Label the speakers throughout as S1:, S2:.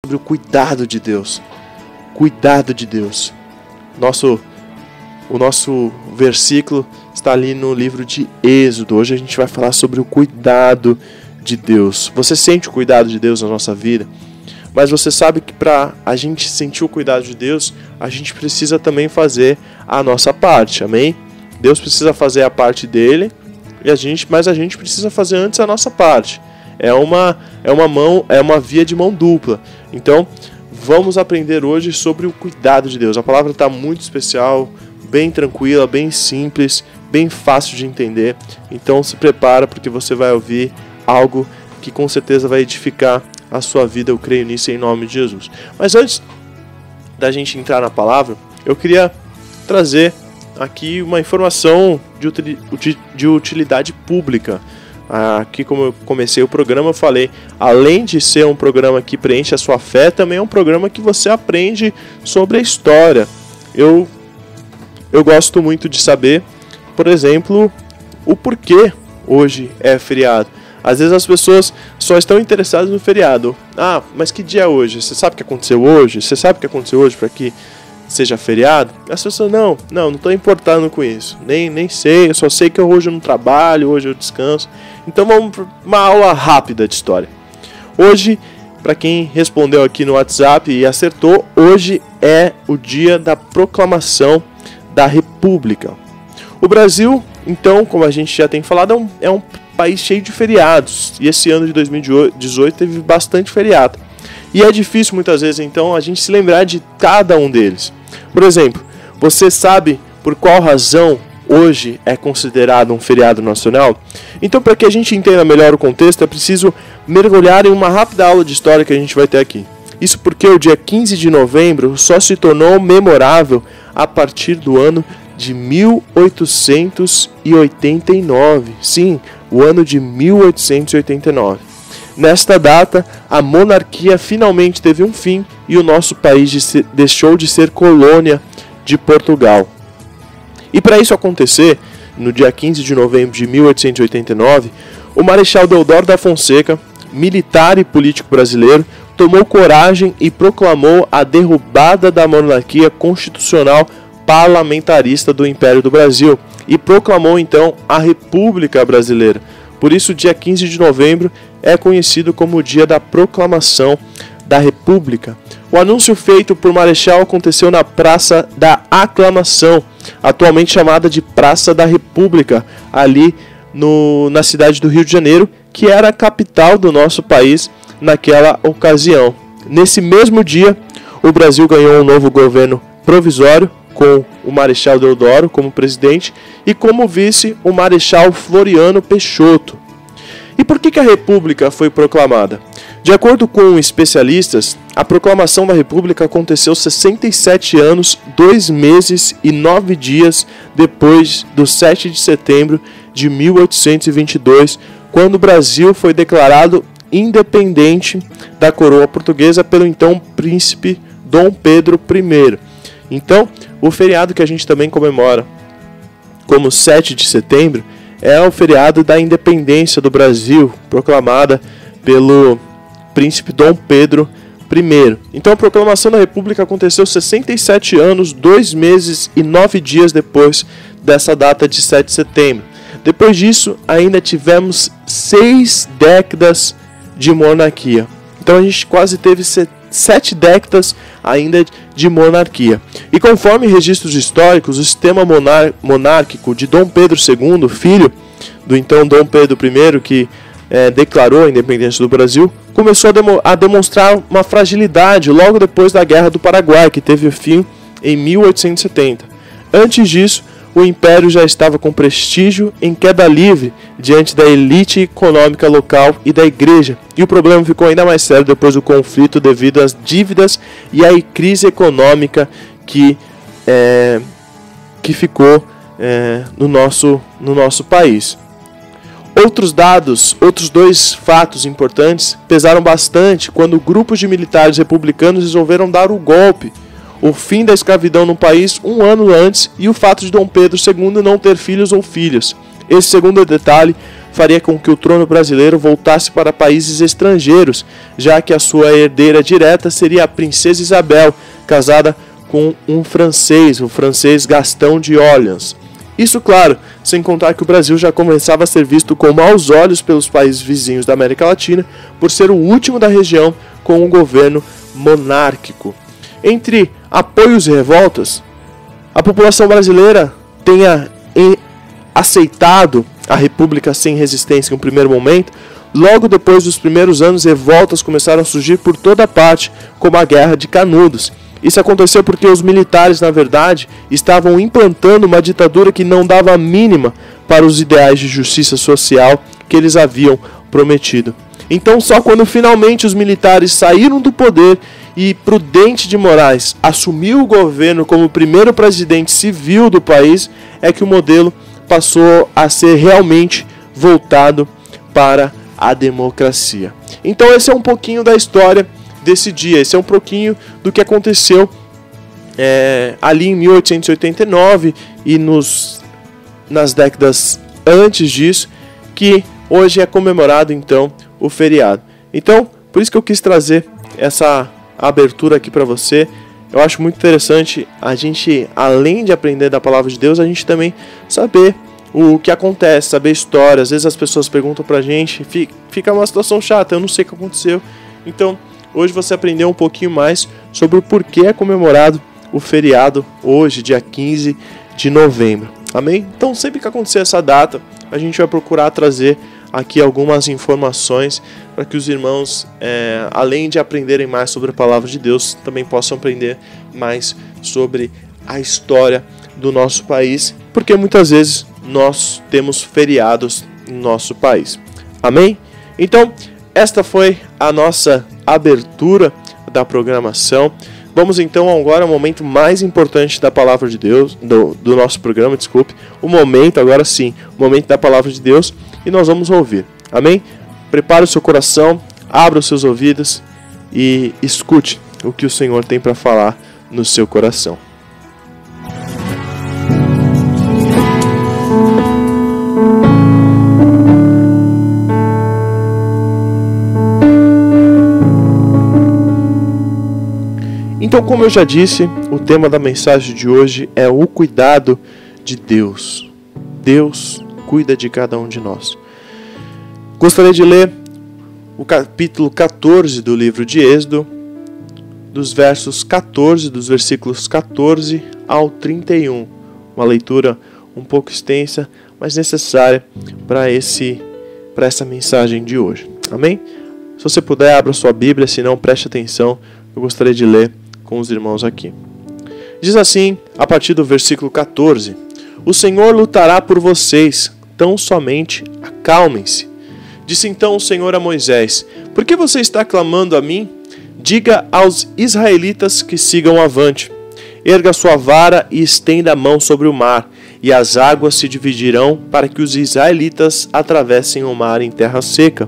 S1: sobre o cuidado de Deus. Cuidado de Deus. O nosso versículo está ali no livro de Êxodo. Hoje a gente vai falar sobre o cuidado de Deus. Você sente o cuidado de Deus na nossa vida? Mas você sabe que para a gente sentir o cuidado de Deus, a gente precisa também fazer a nossa parte, amém? Deus precisa fazer a parte dele, mas a gente precisa fazer antes a nossa parte. É uma via de mão dupla. Então, vamos aprender hoje sobre o cuidado de Deus. A palavra está muito especial, bem tranquila, bem simples, bem fácil de entender. Então, se prepara porque você vai ouvir algo que com certeza vai edificar a sua vida. Eu creio nisso em nome de Jesus. Mas antes da gente entrar na palavra, eu queria trazer aqui uma informação de utilidade pública. Aqui, como eu comecei o programa, eu falei, além de ser um programa que preenche a sua fé, também é um programa que você aprende sobre a história. Eu gosto muito de saber, por exemplo, o porquê hoje é feriado. Às vezes as pessoas só estão interessadas no feriado. Ah, mas que dia é hoje? Você sabe o que aconteceu hoje? Você sabe o que aconteceu hoje para que seja feriado? As pessoas, não estou importando com isso. Nem sei, eu só sei que hoje eu não trabalho, hoje eu descanso. Então vamos para uma aula rápida de história. Hoje, para quem respondeu aqui no WhatsApp e acertou, hoje é o dia da proclamação da República. O Brasil, então, como a gente já tem falado, é um país cheio de feriados. E esse ano de 2018 teve bastante feriado. E é difícil muitas vezes, então, a gente se lembrar de cada um deles. Por exemplo, você sabe por qual razão hoje é considerado um feriado nacional? Então, para que a gente entenda melhor o contexto, é preciso mergulhar em uma rápida aula de história que a gente vai ter aqui. Isso porque o dia 15 de novembro só se tornou memorável a partir do ano de 1889. Sim, o ano de 1889. Nesta data, a monarquia finalmente teve um fim e o nosso país deixou de ser colônia de Portugal. E para isso acontecer, no dia 15 de novembro de 1889, o Marechal Deodoro da Fonseca, militar e político brasileiro, tomou coragem e proclamou a derrubada da monarquia constitucional parlamentarista do Império do Brasil e proclamou então a República Brasileira. Por isso, o dia 15 de novembro é conhecido como o dia da proclamação da República. O anúncio feito por Marechal aconteceu na Praça da Aclamação, atualmente chamada de Praça da República, ali na cidade do Rio de Janeiro, que era a capital do nosso país naquela ocasião. Nesse mesmo dia, o Brasil ganhou um novo governo provisório, com o Marechal Deodoro como presidente e como vice o Marechal Floriano Peixoto. E por que a República foi proclamada? De acordo com especialistas, a proclamação da República aconteceu 67 anos, 2 meses e 9 dias depois do 7 de setembro de 1822, quando o Brasil foi declarado independente da coroa portuguesa pelo então príncipe Dom Pedro I. Então, o feriado que a gente também comemora como 7 de setembro é o feriado da independência do Brasil, proclamada pelo príncipe Dom Pedro I. Então, a proclamação da República aconteceu 67 anos, 2 meses e 9 dias depois dessa data de 7 de setembro. Depois disso, ainda tivemos 6 décadas de monarquia. Então, a gente quase teve 7 décadas ainda de monarquia. E conforme registros históricos, o sistema monárquico de Dom Pedro II, filho do então Dom Pedro I, que declarou a independência do Brasil, começou a demonstrar uma fragilidade logo depois da Guerra do Paraguai, que teve fim em 1870. Antes disso, o Império já estava com prestígio em queda livre diante da elite econômica local e da Igreja. E o problema ficou ainda mais sério depois do conflito devido às dívidas e à crise econômica que ficou no nosso país. Outros 2 fatos importantes pesaram bastante quando grupos de militares republicanos resolveram dar o golpe. O fim da escravidão no país 1 ano antes e o fato de Dom Pedro II não ter filhos ou filhas. Esse segundo detalhe faria com que o trono brasileiro voltasse para países estrangeiros, já que a sua herdeira direta seria a princesa Isabel, casada com um francês, o francês Gaston de Orleans. Isso, claro, sem contar que o Brasil já começava a ser visto com maus olhos pelos países vizinhos da América Latina, por ser o último da região com um governo monárquico. Entre apoios e revoltas, a população brasileira tenha aceitado a República sem resistência em um primeiro momento. Logo depois dos primeiros anos, revoltas começaram a surgir por toda parte, como a Guerra de Canudos. Isso aconteceu porque os militares, na verdade, estavam implantando uma ditadura que não dava a mínima para os ideais de justiça social que eles haviam prometido. Então, só quando finalmente os militares saíram do poder e Prudente de Moraes assumiu o governo como o primeiro presidente civil do país, é que o modelo passou a ser realmente voltado para a democracia. Então esse é um pouquinho da história desse dia, esse é um pouquinho do que aconteceu ali em 1889 e nas décadas antes disso, que hoje é comemorado então o feriado. Então, por isso que eu quis trazer essa abertura aqui para você. Eu acho muito interessante a gente, além de aprender da palavra de Deus, a gente também saber o que acontece, saber histórias. Às vezes as pessoas perguntam pra gente, fica uma situação chata, eu não sei o que aconteceu. Então, hoje você aprendeu um pouquinho mais sobre o porquê é comemorado o feriado hoje, dia 15 de novembro. Amém? Então, sempre que acontecer essa data, a gente vai procurar trazer aqui algumas informações para que os irmãos, além de aprenderem mais sobre a palavra de Deus, também possam aprender mais sobre a história do nosso país, porque muitas vezes nós temos feriados no nosso país. Amém? Então, esta foi a nossa abertura da programação. Vamos então agora ao momento mais importante da palavra de Deus, do nosso programa, desculpe. O momento, agora sim, o momento da palavra de Deus, e nós vamos ouvir. Amém? Prepare o seu coração, abra os seus ouvidos e escute o que o Senhor tem para falar no seu coração. Então, como eu já disse, o tema da mensagem de hoje é o cuidado de Deus. Deus cuida de cada um de nós. Gostaria de ler o capítulo 14 do livro de Êxodo, dos versículos 14 ao 31. Uma leitura um pouco extensa, mas necessária para essa mensagem de hoje. Amém? Se você puder, abra sua Bíblia, se não, preste atenção. Eu gostaria de ler com os irmãos aqui. Diz assim, a partir do versículo 14: O Senhor lutará por vocês, tão somente acalmem-se. Disse então o Senhor a Moisés: Por que você está clamando a mim? Diga aos israelitas que sigam avante. Erga sua vara e estenda a mão sobre o mar, e as águas se dividirão para que os israelitas atravessem o mar em terra seca.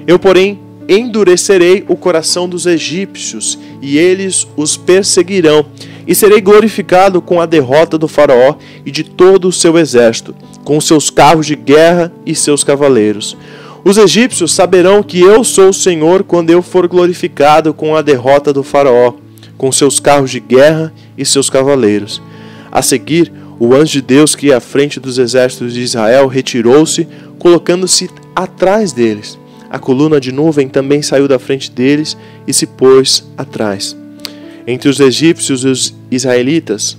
S1: Eu, porém, endurecerei o coração dos egípcios, e eles os perseguirão, e serei glorificado com a derrota do faraó e de todo o seu exército, com seus carros de guerra e seus cavaleiros. Os egípcios saberão que eu sou o Senhor quando eu for glorificado com a derrota do faraó, com seus carros de guerra e seus cavaleiros. A seguir, o anjo de Deus que ia à frente dos exércitos de Israel retirou-se, colocando-se atrás deles. A coluna de nuvem também saiu da frente deles e se pôs atrás. Entre os egípcios e os israelitas,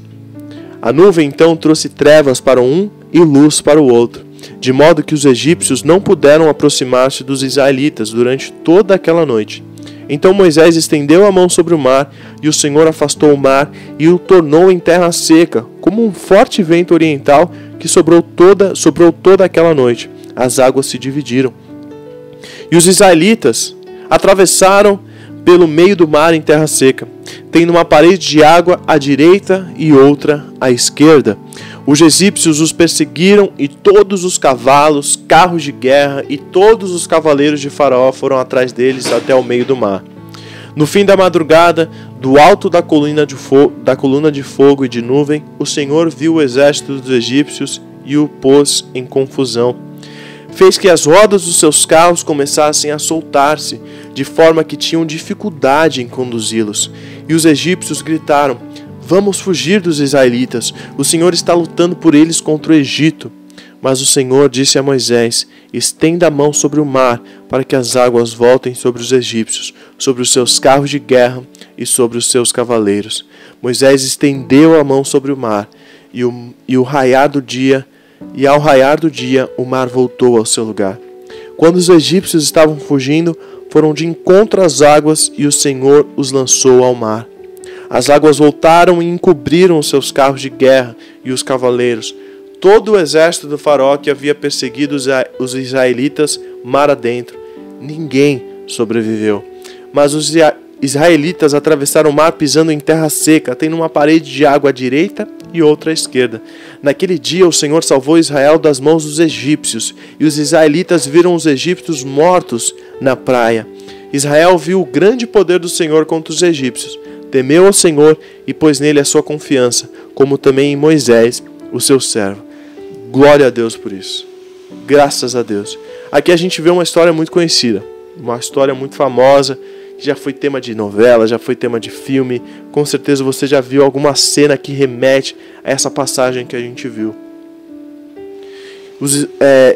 S1: a nuvem então trouxe trevas para um e luz para o outro, de modo que os egípcios não puderam aproximar-se dos israelitas durante toda aquela noite. Então Moisés estendeu a mão sobre o mar, e o Senhor afastou o mar e o tornou em terra seca, como um forte vento oriental que soprou toda aquela noite. As águas se dividiram. E os israelitas atravessaram pelo meio do mar em terra seca, tendo uma parede de água à direita e outra à esquerda. Os egípcios os perseguiram, e todos os cavalos, carros de guerra e todos os cavaleiros de Faraó foram atrás deles até o meio do mar. No fim da madrugada, do alto da coluna de fogo e de nuvem, o Senhor viu o exército dos egípcios e o pôs em confusão. Fez que as rodas dos seus carros começassem a soltar-se, de forma que tinham dificuldade em conduzi-los. E os egípcios gritaram: vamos fugir dos israelitas, o Senhor está lutando por eles contra o Egito. Mas o Senhor disse a Moisés: estenda a mão sobre o mar, para que as águas voltem sobre os egípcios, sobre os seus carros de guerra e sobre os seus cavaleiros. Moisés estendeu a mão sobre o mar, e ao raiar do dia, o mar voltou ao seu lugar. Quando os egípcios estavam fugindo, foram de encontro às águas, e o Senhor os lançou ao mar. As águas voltaram e encobriram os seus carros de guerra e os cavaleiros. Todo o exército do faraó que havia perseguido os israelitas mar adentro. Ninguém sobreviveu. Mas os israelitas atravessaram o mar pisando em terra seca, tendo uma parede de água à direita e outra à esquerda. Naquele dia o Senhor salvou Israel das mãos dos egípcios, e os israelitas viram os egípcios mortos na praia. Israel viu o grande poder do Senhor contra os egípcios, temeu ao Senhor e pôs nele a sua confiança, como também em Moisés, o seu servo. Glória a Deus por isso. Graças a Deus. Aqui a gente vê uma história muito conhecida, uma história muito famosa, que já foi tema de novela, já foi tema de filme. Com certeza você já viu alguma cena que remete a essa passagem que a gente viu.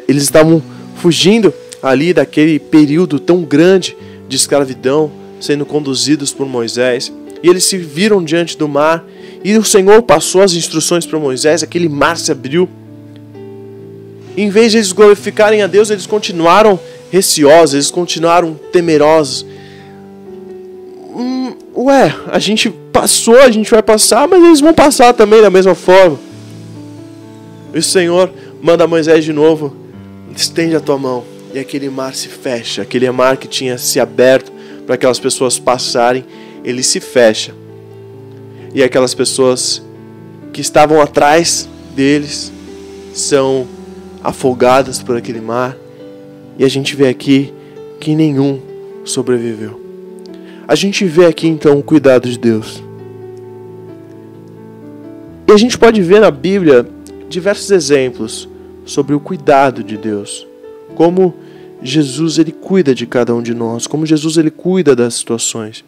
S1: Eles estavam fugindo ali daquele período tão grande de escravidão, sendo conduzidos por Moisés. E eles se viram diante do mar, e o Senhor passou as instruções para Moisés, aquele mar se abriu. Em vez de eles glorificarem a Deus, eles continuaram receosos, eles continuaram temerosos. A gente passou, a gente vai passar, mas eles vão passar também da mesma forma. E o Senhor manda Moisés de novo: estende a tua mão. E aquele mar se fecha, aquele mar que tinha se aberto para aquelas pessoas passarem, ele se fecha. E aquelas pessoas que estavam atrás deles são afogadas por aquele mar. E a gente vê aqui que nenhum sobreviveu. A gente vê aqui então o cuidado de Deus. E a gente pode ver na Bíblia diversos exemplos sobre o cuidado de Deus. Como Jesus ele cuida de cada um de nós, como Jesus ele cuida das situações.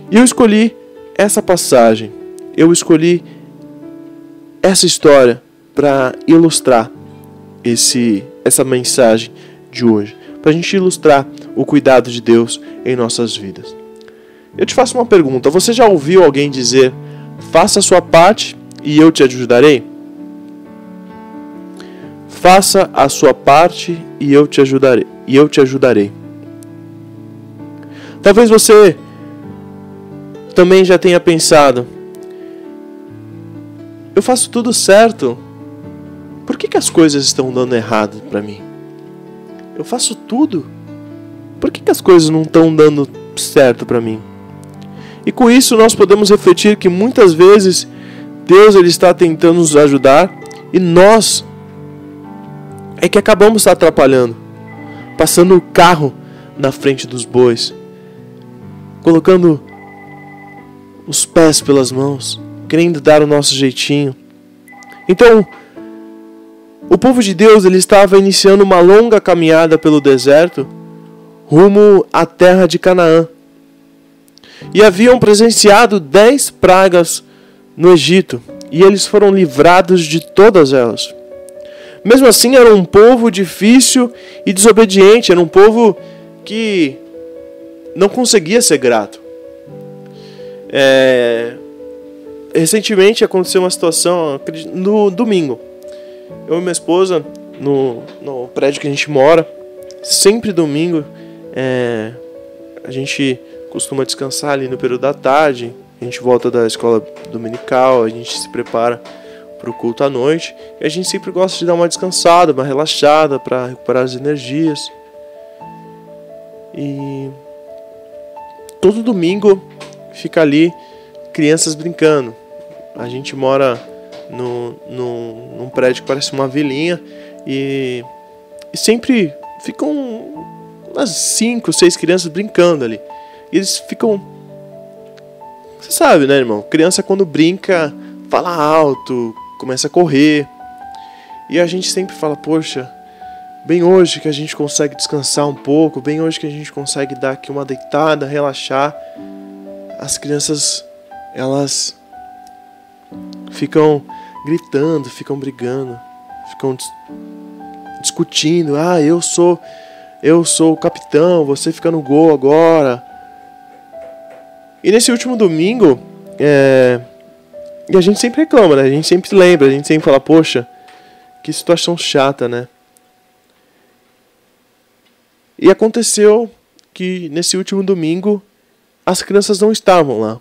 S1: E eu escolhi essa passagem, eu escolhi essa história para ilustrar essa mensagem de hoje, para a gente ilustrar o cuidado de Deus em nossas vidas. Eu te faço uma pergunta: você já ouviu alguém dizer: faça a sua parte e eu te ajudarei? Faça a sua parte e eu te ajudarei. Talvez você também já tenha pensado: eu faço tudo certo, por que as coisas estão dando errado para mim? Eu faço tudo, por que as coisas não estão dando certo para mim? E com isso nós podemos refletir que muitas vezes Deus ele está tentando nos ajudar e nós é que acabamos se atrapalhando, passando o carro na frente dos bois, colocando os pés pelas mãos, querendo dar o nosso jeitinho. Então, o povo de Deus ele estava iniciando uma longa caminhada pelo deserto, rumo à terra de Canaã. E haviam presenciado 10 pragas no Egito, e eles foram livrados de todas elas. Mesmo assim, era um povo difícil e desobediente, era um povo que não conseguia ser grato. Recentemente aconteceu uma situação, no domingo. Eu e minha esposa, no prédio que a gente mora, sempre domingo, a gente costuma descansar ali no período da tarde. A gente volta da escola dominical, a gente se prepara para o culto à noite. E a gente sempre gosta de dar uma descansada, uma relaxada, para recuperar as energias. E todo domingo fica ali crianças brincando. A gente mora num prédio que parece uma vilinha. E sempre ficam umas 5, 6 crianças brincando ali. E eles ficam... Você sabe, né, irmão? Criança quando brinca, fala alto, começa a correr. E a gente sempre fala: poxa, bem hoje que a gente consegue descansar um pouco, bem hoje que a gente consegue dar aqui uma deitada, relaxar, as crianças, elas ficam gritando, ficam brigando, ficam discutindo. Ah, eu sou o capitão, você fica no gol agora. E nesse último domingo, e a gente sempre reclama, né? A gente sempre lembra, a gente sempre fala, poxa, que situação chata, né? E aconteceu que nesse último domingo as crianças não estavam lá.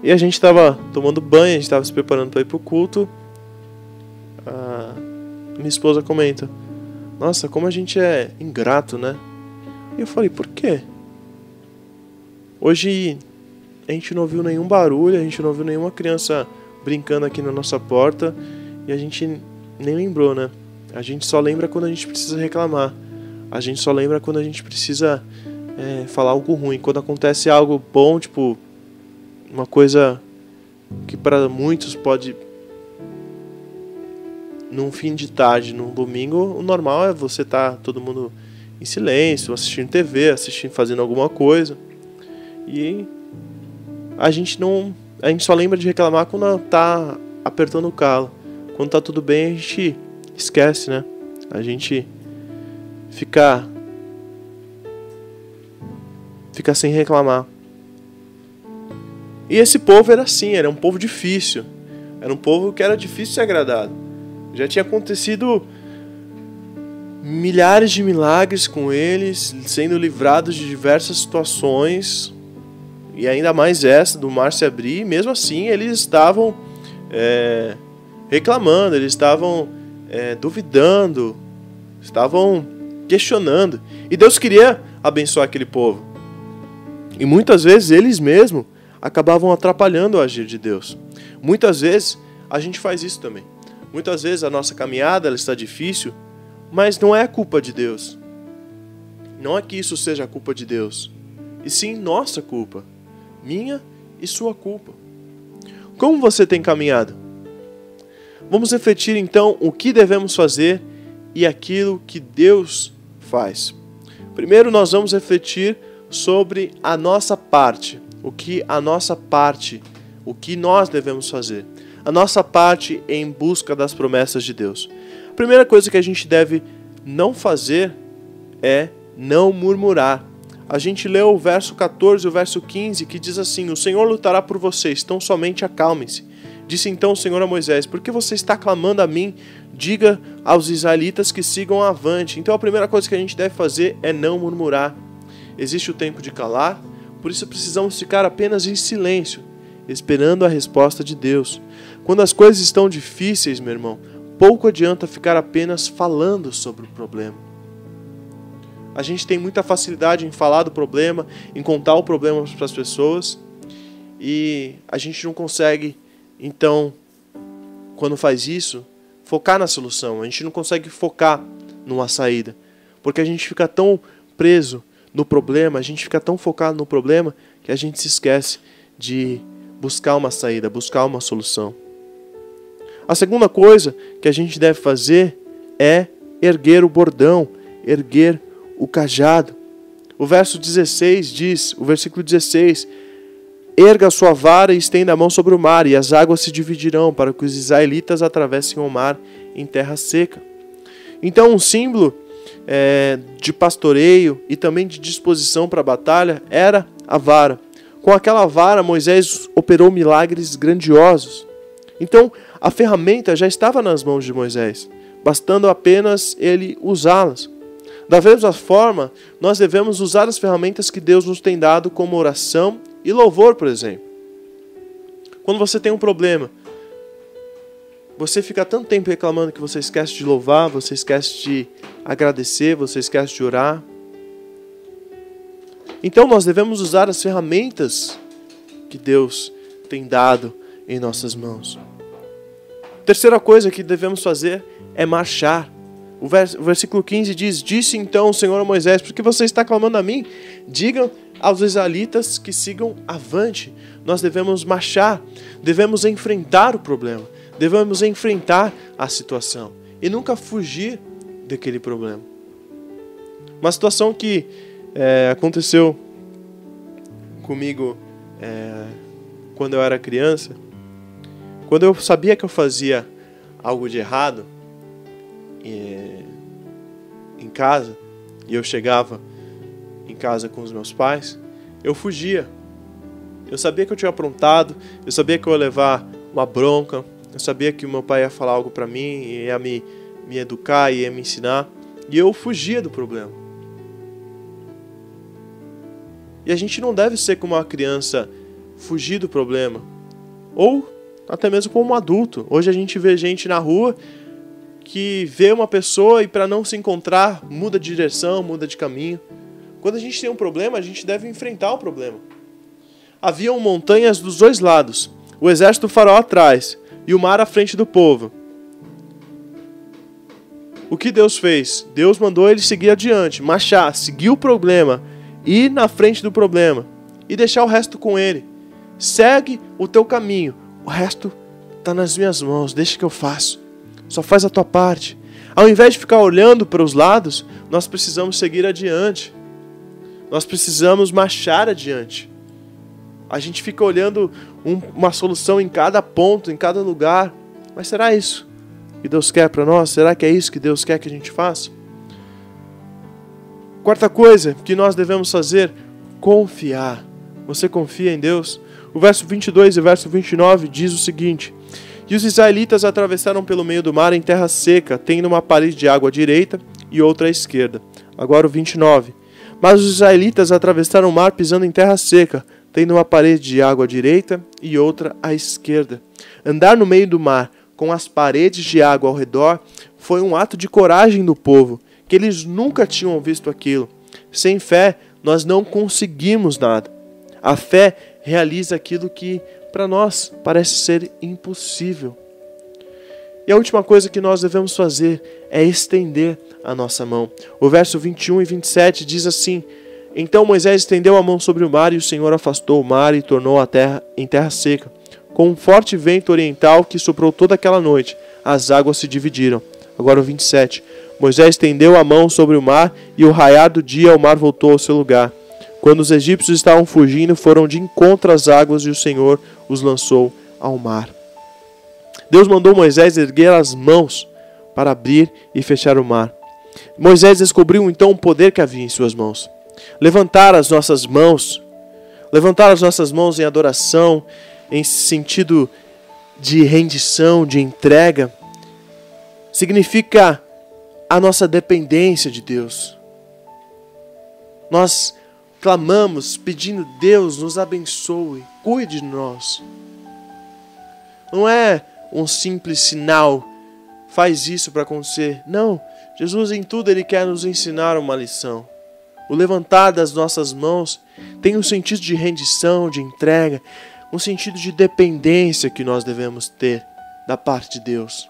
S1: E a gente estava tomando banho, a gente estava se preparando para ir pro culto. Minha esposa comenta: nossa, como a gente é ingrato, né? E eu falei: por quê? Hoje a gente não ouviu nenhum barulho, a gente não ouviu nenhuma criança brincando aqui na nossa porta e a gente nem lembrou, né? A gente só lembra quando a gente precisa reclamar. A gente só lembra quando a gente precisa falar algo ruim. Quando acontece algo bom, tipo uma coisa que para muitos pode, num fim de tarde, num domingo, o normal é você estar todo mundo em silêncio, assistindo TV, fazendo alguma coisa. E a gente só lembra de reclamar quando tá apertando o calo. Quando tá tudo bem, a gente esquece, né? A gente fica sem reclamar. E esse povo era assim, era um povo difícil. Era um povo que era difícil de ser agradado. Já tinha acontecido milhares de milagres com eles, sendo livrados de diversas situações, e ainda mais essa do mar se abrir. E mesmo assim eles estavam reclamando, eles estavam duvidando, estavam questionando. E Deus queria abençoar aquele povo. E muitas vezes eles mesmos acabavam atrapalhando o agir de Deus. Muitas vezes a gente faz isso também. Muitas vezes a nossa caminhada ela está difícil, mas não é culpa de Deus. Não é que isso seja a culpa de Deus, e sim nossa culpa. Minha e sua culpa. Como você tem caminhado? Vamos refletir então o que devemos fazer e aquilo que Deus faz. Primeiro nós vamos refletir sobre a nossa parte. O que nós devemos fazer. A nossa parte em busca das promessas de Deus. A primeira coisa que a gente deve não fazer é não murmurar. A gente leu o verso 14 e o verso 15 que diz assim: o Senhor lutará por vocês, então somente acalmem-se. Disse então o Senhor a Moisés: por que você está clamando a mim? Diga aos israelitas que sigam avante. Então a primeira coisa que a gente deve fazer é não murmurar. Existe o tempo de calar, por isso precisamos ficar apenas em silêncio, esperando a resposta de Deus. Quando as coisas estão difíceis, meu irmão, pouco adianta ficar apenas falando sobre o problema. A gente tem muita facilidade em falar do problema, em contar o problema para as pessoas, e a gente não consegue, então, quando faz isso, focar na solução. A gente não consegue focar numa saída, porque a gente fica tão preso no problema, a gente fica tão focado no problema, que a gente se esquece de buscar uma saída, buscar uma solução. A segunda coisa que a gente deve fazer é erguer o bordão, erguer o cajado. O verso 16 diz, o versículo 16: erga a sua vara e estenda a mão sobre o mar, e as águas se dividirão, para que os israelitas atravessem o mar em terra seca. Então, um símbolo de pastoreio e também de disposição para a batalha era a vara. Com aquela vara, Moisés operou milagres grandiosos. Então, a ferramenta já estava nas mãos de Moisés, bastando apenas ele usá-las. Da mesma forma, nós devemos usar as ferramentas que Deus nos tem dado, como oração e louvor, por exemplo. Quando você tem um problema, você fica tanto tempo reclamando que você esquece de louvar, você esquece de agradecer, você esquece de orar. Então nós devemos usar as ferramentas que Deus tem dado em nossas mãos. Terceira coisa que devemos fazer é marchar. O versículo 15 diz: disse então o Senhor a Moisés: por que você está clamando a mim? Digam aos israelitas que sigam avante. Nós devemos marchar, devemos enfrentar o problema, devemos enfrentar a situação. e nunca fugir daquele problema. Uma situação que aconteceu comigo quando eu era criança, quando eu sabia que eu fazia algo de errado em casa, e eu chegava em casa com os meus pais, eu fugia. Eu sabia que eu tinha aprontado, eu sabia que eu ia levar uma bronca, eu sabia que o meu pai ia falar algo pra mim, ia me educar, ia me ensinar, e eu fugia do problema. E a gente não deve ser como uma criança, fugir do problema, ou até mesmo como um adulto. Hoje a gente vê gente na rua que vê uma pessoa e para não se encontrar, muda de direção, muda de caminho. Quando a gente tem um problema, a gente deve enfrentar o problema. Haviam montanhas dos dois lados, o exército do faraó atrás e o mar à frente do povo. O que Deus fez? Deus mandou ele seguir adiante, marchar, seguir o problema, ir na frente do problema e deixar o resto com ele. Segue o teu caminho, o resto está nas minhas mãos, deixa que eu faço. Só faz a tua parte. Ao invés de ficar olhando para os lados, nós precisamos seguir adiante. Nós precisamos marchar adiante. A gente fica olhando uma solução em cada ponto, em cada lugar. Mas será isso que Deus quer para nós? Será que é isso que Deus quer que a gente faça? Quarta coisa que nós devemos fazer, confiar. Você confia em Deus? O verso 22 e verso 29 diz o seguinte: e os israelitas atravessaram pelo meio do mar em terra seca, tendo uma parede de água à direita e outra à esquerda. Agora o 29. Mas os israelitas atravessaram o mar pisando em terra seca, tendo uma parede de água à direita e outra à esquerda. Andar no meio do mar, com as paredes de água ao redor, foi um ato de coragem do povo, que eles nunca tinham visto aquilo. Sem fé, nós não conseguimos nada. A fé realiza aquilo que para nós parece ser impossível. E a última coisa que nós devemos fazer é estender a nossa mão. O verso 21 e 27 diz assim: então Moisés estendeu a mão sobre o mar, e o Senhor afastou o mar e tornou a terra em terra seca. Com um forte vento oriental que soprou toda aquela noite, as águas se dividiram. Agora o 27. Moisés estendeu a mão sobre o mar, e ao raiar do dia o mar voltou ao seu lugar. Quando os egípcios estavam fugindo, foram de encontro às águas, e o Senhor os lançou ao mar. Deus mandou Moisés erguer as mãos para abrir e fechar o mar. Moisés descobriu então o poder que havia em suas mãos. Levantar as nossas mãos em adoração, em sentido de rendição, de entrega, significa a nossa dependência de Deus. Nós clamamos pedindo: Deus nos abençoe, cuide de nós. Não é um simples sinal, faz isso para acontecer. Não, Jesus em tudo Ele quer nos ensinar uma lição. O levantar das nossas mãos tem um sentido de rendição, de entrega, um sentido de dependência que nós devemos ter da parte de Deus.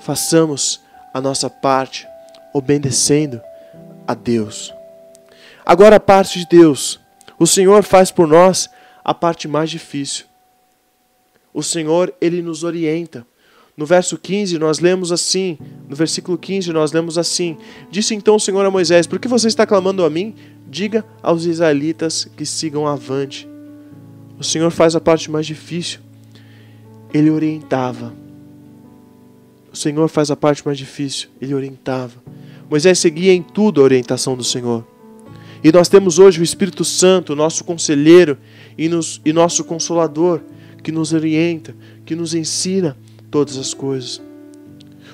S1: Façamos a nossa parte obedecendo a Deus. Agora a parte de Deus. O Senhor faz por nós a parte mais difícil. O Senhor, Ele nos orienta. No verso 15 nós lemos assim, no versículo 15 nós lemos assim: disse então o Senhor a Moisés: por que você está clamando a mim? Diga aos israelitas que sigam avante. O Senhor faz a parte mais difícil. Ele orientava. O Senhor faz a parte mais difícil. Ele orientava. Moisés seguia em tudo a orientação do Senhor. E nós temos hoje o Espírito Santo, nosso conselheiro e nosso consolador, que nos orienta, que nos ensina todas as coisas.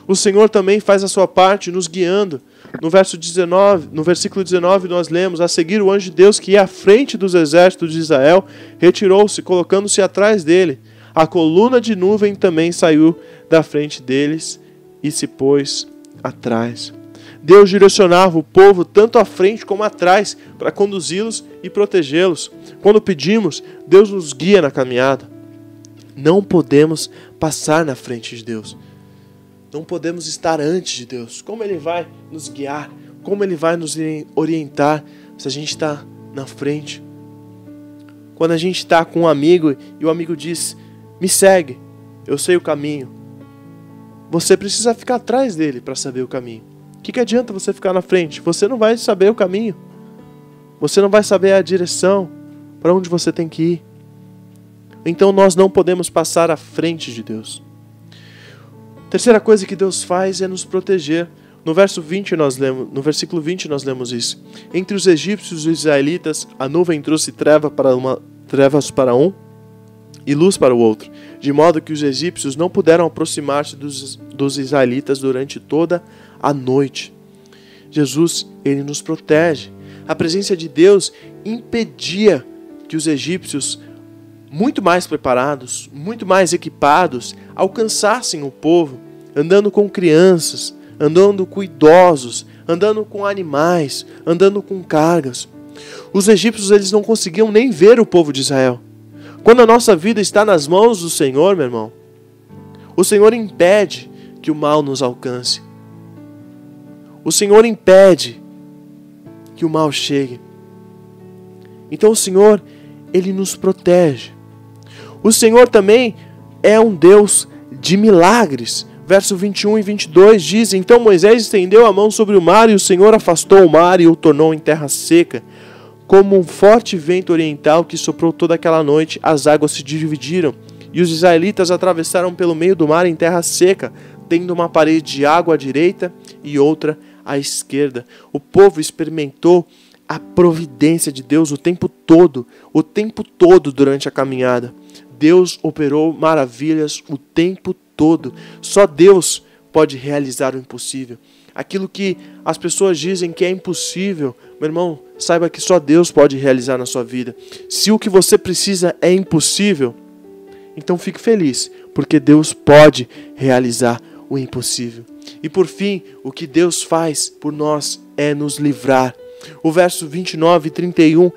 S1: O Senhor também faz a sua parte nos guiando. No versículo 19 nós lemos: a seguir o anjo de Deus que ia à frente dos exércitos de Israel retirou-se, colocando-se atrás dele. A coluna de nuvem também saiu da frente deles e se pôs atrás. Deus direcionava o povo tanto à frente como atrás para conduzi-los e protegê-los. Quando pedimos, Deus nos guia na caminhada. Não podemos passar na frente de Deus. Não podemos estar antes de Deus. Como Ele vai nos guiar? Como Ele vai nos orientar se a gente está na frente? Quando a gente está com um amigo e o amigo diz: me segue, eu sei o caminho. você precisa ficar atrás dele para saber o caminho. O que adianta você ficar na frente? Você não vai saber o caminho. Você não vai saber a direção para onde você tem que ir. Então nós não podemos passar à frente de Deus. Terceira coisa que Deus faz é nos proteger. No versículo 20 nós lemos isso. Entre os egípcios e os israelitas, a nuvem trouxe trevas para um e luz para o outro, de modo que os egípcios não puderam aproximar-se dos israelitas durante toda a noite. Jesus, ele nos protege. A presença de Deus impedia que os egípcios, muito mais preparados, muito mais equipados, alcançassem o povo, andando com crianças, andando com idosos, andando com animais, andando com cargas. Os egípcios, eles não conseguiam nem ver o povo de Israel. Quando a nossa vida está nas mãos do Senhor, meu irmão, o Senhor impede que o mal nos alcance. O Senhor impede que o mal chegue. Então o Senhor, ele nos protege. O Senhor também é um Deus de milagres. Verso 21 e 22 diz: Então Moisés estendeu a mão sobre o mar, e o Senhor afastou o mar e o tornou em terra seca. Como um forte vento oriental que soprou toda aquela noite, as águas se dividiram, e os israelitas atravessaram pelo meio do mar em terra seca, tendo uma parede de água à direita e outra à esquerda. O povo experimentou a providência de Deus o tempo todo durante a caminhada. Deus operou maravilhas o tempo todo. Só Deus pode realizar o impossível. Aquilo que as pessoas dizem que é impossível, meu irmão, saiba que só Deus pode realizar na sua vida. Se o que você precisa é impossível, então fique feliz, porque Deus pode realizar o impossível. E por fim, o que Deus faz por nós é nos livrar. O verso 29 e 31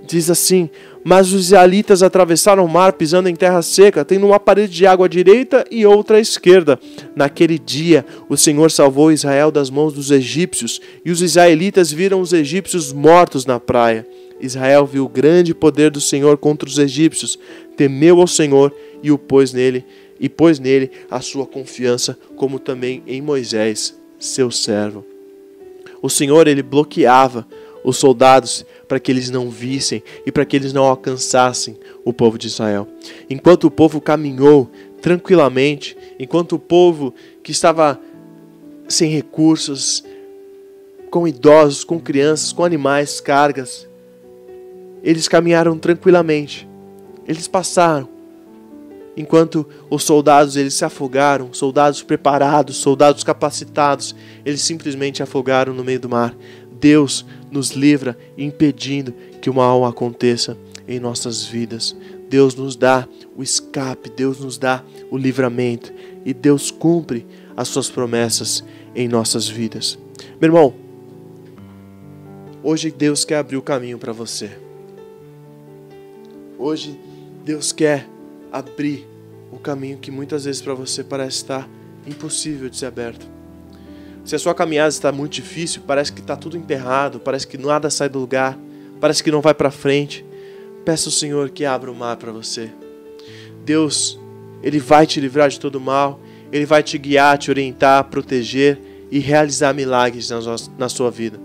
S1: diz assim: Mas os israelitas atravessaram o mar pisando em terra seca, tendo uma parede de água à direita e outra à esquerda. Naquele dia, o Senhor salvou Israel das mãos dos egípcios, e os israelitas viram os egípcios mortos na praia. Israel viu o grande poder do Senhor contra os egípcios, temeu ao Senhor e pôs nele a sua confiança, como também em Moisés, seu servo. O Senhor, ele bloqueava os soldados para que eles não vissem e para que eles não alcançassem o povo de Israel. Enquanto o povo caminhou tranquilamente, enquanto o povo que estava sem recursos, com idosos, com crianças, com animais, cargas, eles caminharam tranquilamente. Eles passaram. Enquanto os soldados, eles se afogaram, soldados preparados, soldados capacitados, eles simplesmente afogaram no meio do mar. Deus nos livra, impedindo que o mal aconteça em nossas vidas. Deus nos dá o escape, Deus nos dá o livramento, e Deus cumpre as suas promessas em nossas vidas. Meu irmão, hoje Deus quer abrir o caminho para você. Hoje Deus quer abrir o caminho que muitas vezes para você parece estar impossível de ser aberto. Se a sua caminhada está muito difícil, parece que está tudo emperrado, parece que nada sai do lugar, parece que não vai para frente, peça ao Senhor que abra o mar para você. Deus, Ele vai te livrar de todo mal, Ele vai te guiar, te orientar, proteger e realizar milagres na sua vida.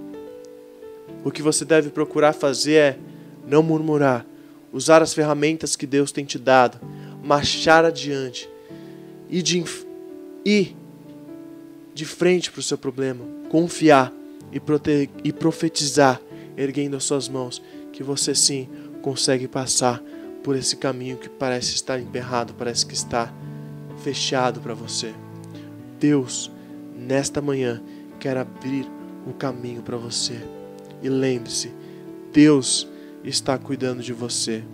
S1: O que você deve procurar fazer é não murmurar, usar as ferramentas que Deus tem te dado, marchar adiante e de frente para o seu problema, confiar e profetizar, erguendo as suas mãos, que você sim consegue passar por esse caminho que parece estar emperrado, parece que está fechado para você. Deus, nesta manhã, quer abrir o caminho para você. E lembre-se, Deus está cuidando de você.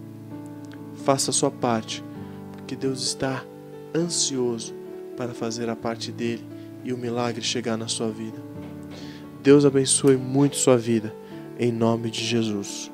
S1: Faça a sua parte, porque Deus está ansioso para fazer a parte dele e o milagre chegar na sua vida. Deus abençoe muito sua vida, em nome de Jesus.